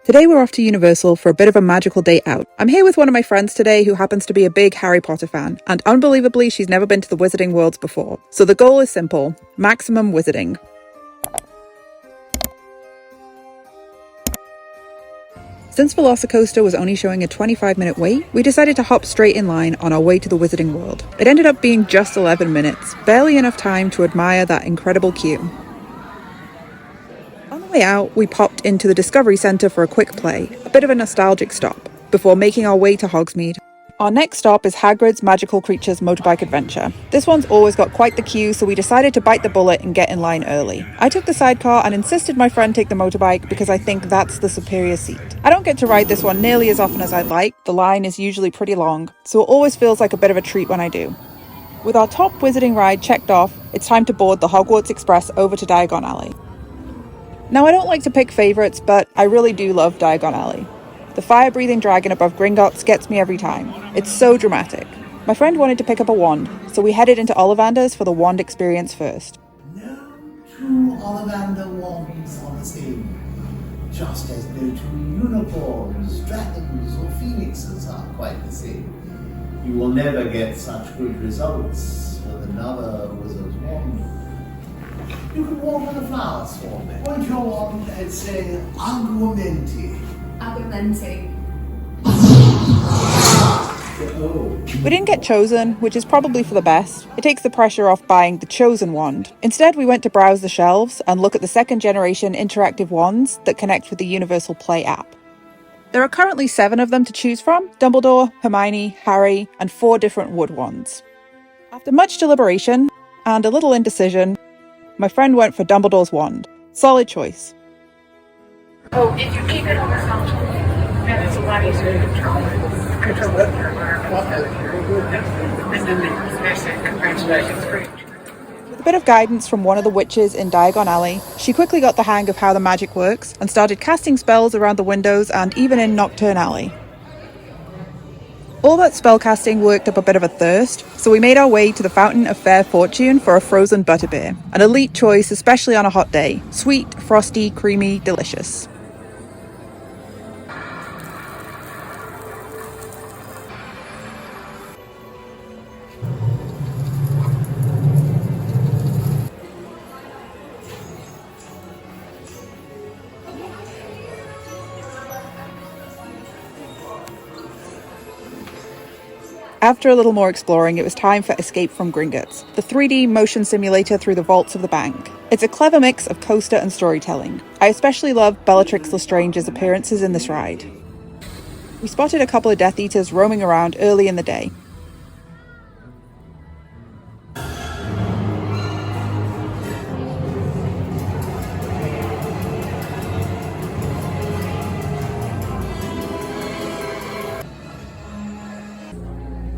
Today we're off to Universal for a bit of a magical day out. I'm here with one of my friends today who happens to be a big Harry Potter fan, and unbelievably she's never been to the Wizarding Worlds before. So the goal is simple: maximum wizarding. Since Velocicoaster was only showing a 25-minute wait, we decided to hop straight in line on our way to the Wizarding World. It ended up being just 11 minutes, barely enough time to admire that incredible queue. On the way out, we popped into the Discovery Center for a quick play, a bit of a nostalgic stop, before making our way to Hogsmeade. Our next stop is Hagrid's Magical Creatures Motorbike Adventure. This one's always got quite the queue, so we decided to bite the bullet and get in line early. I took the sidecar and insisted my friend take the motorbike because I think that's the superior seat. I don't get to ride this one nearly as often as I'd like. The line is usually pretty long, so it always feels like a bit of a treat when I do. With our top wizarding ride checked off, it's time to board the Hogwarts Express over to Diagon Alley. Now, I don't like to pick favourites, but I really do love Diagon Alley. The fire-breathing dragon above Gringotts gets me every time. It's so dramatic. My friend wanted to pick up a wand, so we headed into Ollivanders for the wand experience first. No two Ollivander wands are the same, just as no two unicorns, dragons, or phoenixes are quite the same. You will never get such good results with another wizard's wand. You can walk on the flowers for me. Point your wand and say Agumenti. We didn't get chosen, which is probably for the best. It takes the pressure off buying the chosen wand. Instead, we went to browse the shelves and look at the second generation interactive wands that connect with the Universal Play app. There are currently 7 of them to choose from: Dumbledore, Hermione, Harry, and 4 different wood wands. After much deliberation and a little indecision, my friend went for Dumbledore's wand. Solid choice. Oh, if you keep it horizontal, then it's a lot easier to control with your arm. And then they say, congratulations, great. With a bit of guidance from one of the witches in Diagon Alley, she quickly got the hang of how the magic works and started casting spells around the windows and even in Nocturne Alley. All that spellcasting worked up a bit of a thirst, so we made our way to the Fountain of Fair Fortune for a frozen Butterbeer. An elite choice, especially on a hot day. Sweet, frosty, creamy, delicious. After a little more exploring, it was time for Escape from Gringotts, the 3D motion simulator through the vaults of the bank. It's a clever mix of coaster and storytelling. I especially love Bellatrix Lestrange's appearances in this ride. We spotted a couple of Death Eaters roaming around early in the day.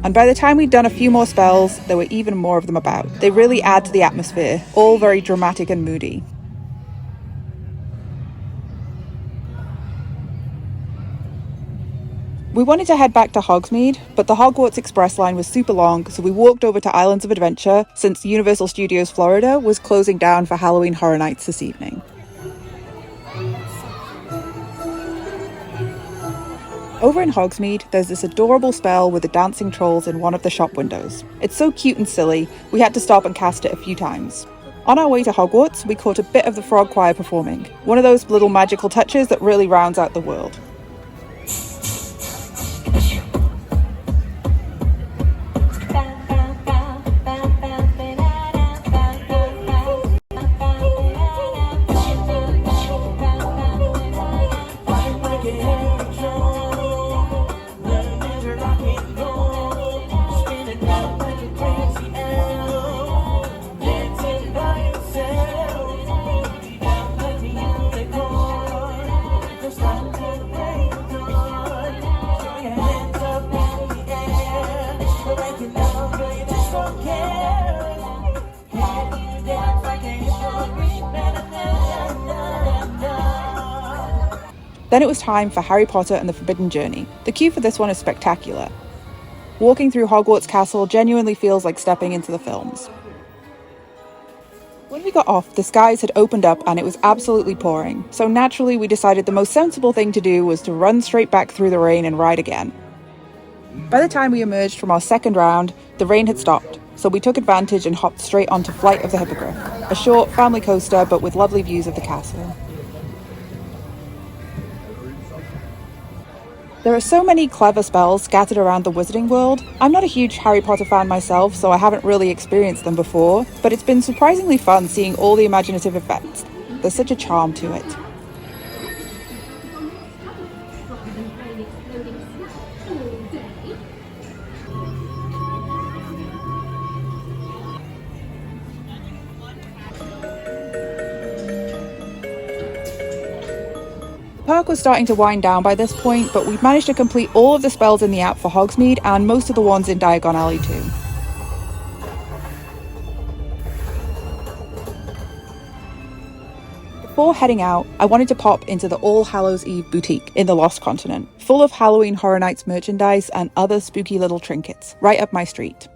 And by the time we'd done a few more spells, there were even more of them about. They really add to the atmosphere, all very dramatic and moody. We wanted to head back to Hogsmeade, but the Hogwarts Express line was super long, so we walked over to Islands of Adventure since Universal Studios Florida was closing down for Halloween Horror Nights this evening. Over in Hogsmeade, there's this adorable spell with the dancing trolls in one of the shop windows. It's so cute and silly, we had to stop and cast it a few times. On our way to Hogwarts, we caught a bit of the frog choir performing, one of those little magical touches that really rounds out the world. Then it was time for Harry Potter and the Forbidden Journey. The queue for this one is spectacular. Walking through Hogwarts Castle genuinely feels like stepping into the films. When we got off, the skies had opened up and it was absolutely pouring, so naturally we decided the most sensible thing to do was to run straight back through the rain and ride again. By the time we emerged from our second round, the rain had stopped, so we took advantage and hopped straight onto Flight of the Hippogriff, a short family coaster but with lovely views of the castle. There are so many clever spells scattered around the Wizarding World. I'm not a huge Harry Potter fan myself, so I haven't really experienced them before, but it's been surprisingly fun seeing all the imaginative effects. There's such a charm to it. The park was starting to wind down by this point, but we'd managed to complete all of the spells in the app for Hogsmeade and most of the ones in Diagon Alley too. Before heading out, I wanted to pop into the All Hallows Eve boutique in the Lost Continent, full of Halloween Horror Nights merchandise and other spooky little trinkets, right up my street.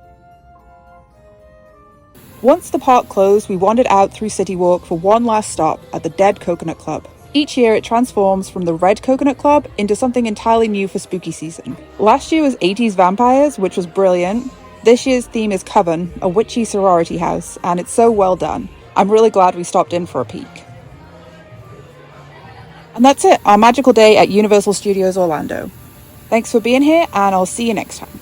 Once the park closed, we wandered out through City Walk for one last stop at the Dead Coconut Club. Each year it transforms from the Red Coconut Club into something entirely new for spooky season. Last year was 80s vampires, which was brilliant. This year's theme is Koven, a witchy sorority house, and it's so well done. I'm really glad we stopped in for a peek. And that's it, our magical day at Universal Studios Orlando. Thanks for being here, and I'll see you next time.